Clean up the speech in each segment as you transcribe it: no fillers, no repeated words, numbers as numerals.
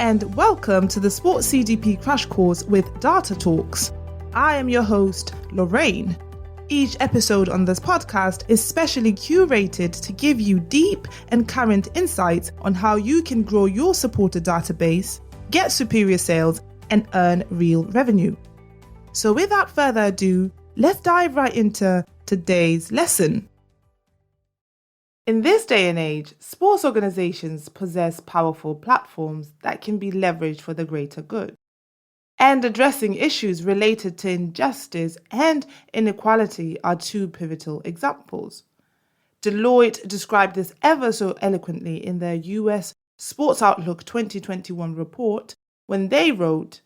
and welcome to the Sports CDP Crash Course with Data Talks. I am your host, Lorraine. Each episode on this podcast is specially curated to give you deep and current insights on how you can grow your supporter database, get superior sales, and earn real revenue. So without further ado, let's dive right into today's lesson. In this day and age, sports organizations possess powerful platforms that can be leveraged for the greater good. And addressing issues related to injustice and inequality are two pivotal examples. Deloitte described this ever so eloquently in their US Sports Outlook 2021 report when they wrote,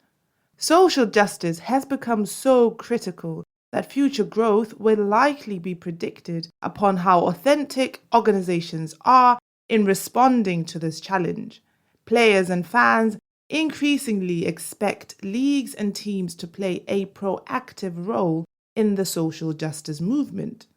"Social justice has become so critical that future growth will likely be predicted upon how authentic organizations are in responding to this challenge. Players and fans increasingly expect leagues and teams to play a proactive role in the social justice movement."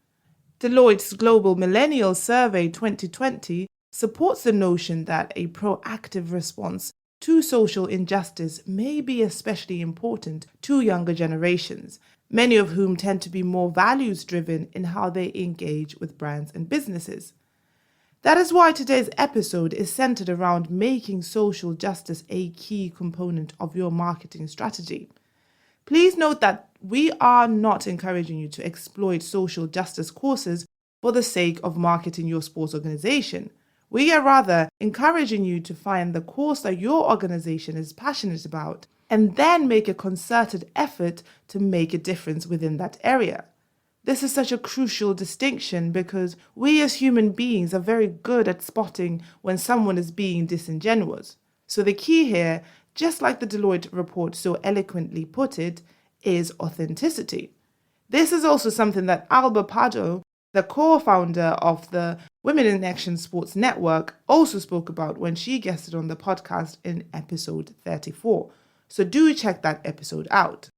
Deloitte's Global Millennial Survey 2020 supports the notion that a proactive response to social injustice may be especially important to younger generations, many of whom tend to be more values-driven in how they engage with brands and businesses. That is why today's episode is centered around making social justice a key component of your marketing strategy. Please note that we are not encouraging you to exploit social justice courses for the sake of marketing your sports organization. We are rather encouraging you to find the course that your organization is passionate about and then make a concerted effort to make a difference within that area. This is such a crucial distinction because we as human beings are very good at spotting when someone is being disingenuous. So the key here, just like the Deloitte report so eloquently put it, is authenticity. This is also something that Alba Pardo, the co-founder of the Women in Action Sports Network, also spoke about when she guested on the podcast in episode 34. So do check that episode out.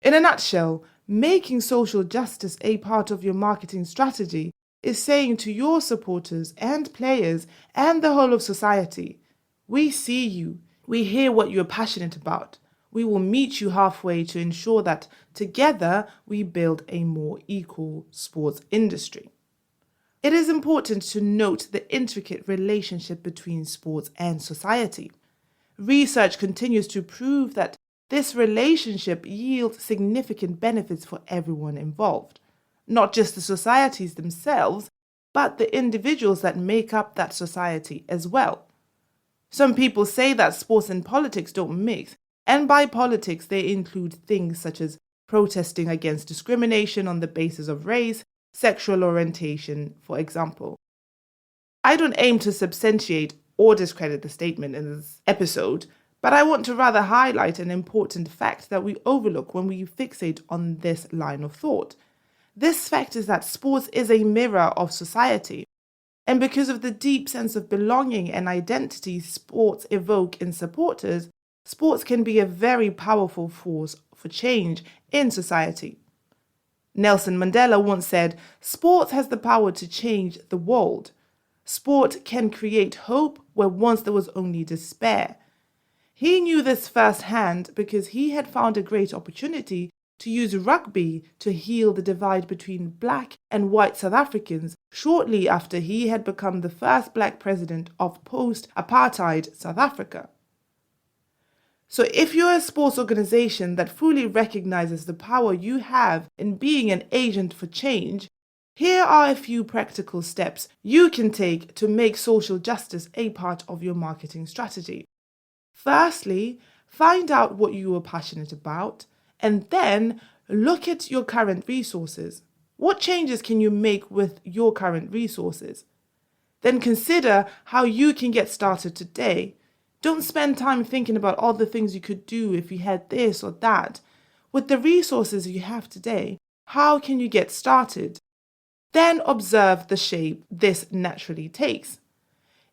In a nutshell, making social justice a part of your marketing strategy is saying to your supporters and players and the whole of society, we see you, we hear what you're passionate about. We will meet you halfway to ensure that together we build a more equal sports industry. It is important to note the intricate relationship between sports and society. Research continues to prove that this relationship yields significant benefits for everyone involved, not just the societies themselves, but the individuals that make up that society as well. Some people say that sports and politics don't mix, and by politics they include things such as protesting against discrimination on the basis of race, sexual orientation, for example. I don't aim to substantiate or discredit the statement in this episode, but I want to rather highlight an important fact that we overlook when we fixate on this line of thought. This fact is that sports is a mirror of society, and because of the deep sense of belonging and identity sports evoke in supporters, sports can be a very powerful force for change in society. Nelson Mandela once said, "Sport has the power to change the world. Sport can create hope where once there was only despair." He knew this firsthand because he had found a great opportunity to use rugby to heal the divide between black and white South Africans shortly after he had become the first black president of post-apartheid South Africa. So if you're a sports organization that fully recognizes the power you have in being an agent for change, here are a few practical steps you can take to make social justice a part of your marketing strategy. Firstly, find out what you are passionate about, and then look at your current resources. What changes can you make with your current resources? Then consider how you can get started today. Don't spend time thinking about all the things you could do if you had this or that. With the resources you have today, how can you get started? Then observe the shape this naturally takes.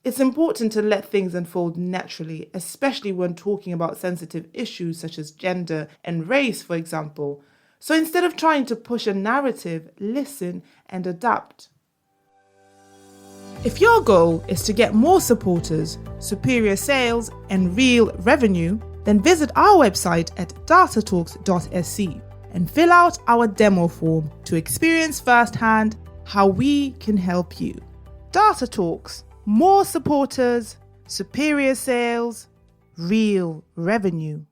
It's important to let things unfold naturally, especially when talking about sensitive issues such as gender and race, for example. So instead of trying to push a narrative, listen and adapt. If your goal is to get more supporters, superior sales, and real revenue, then visit our website at datatalks.sc and fill out our demo form to experience firsthand how we can help you. Data Talks, more supporters, superior sales, real revenue.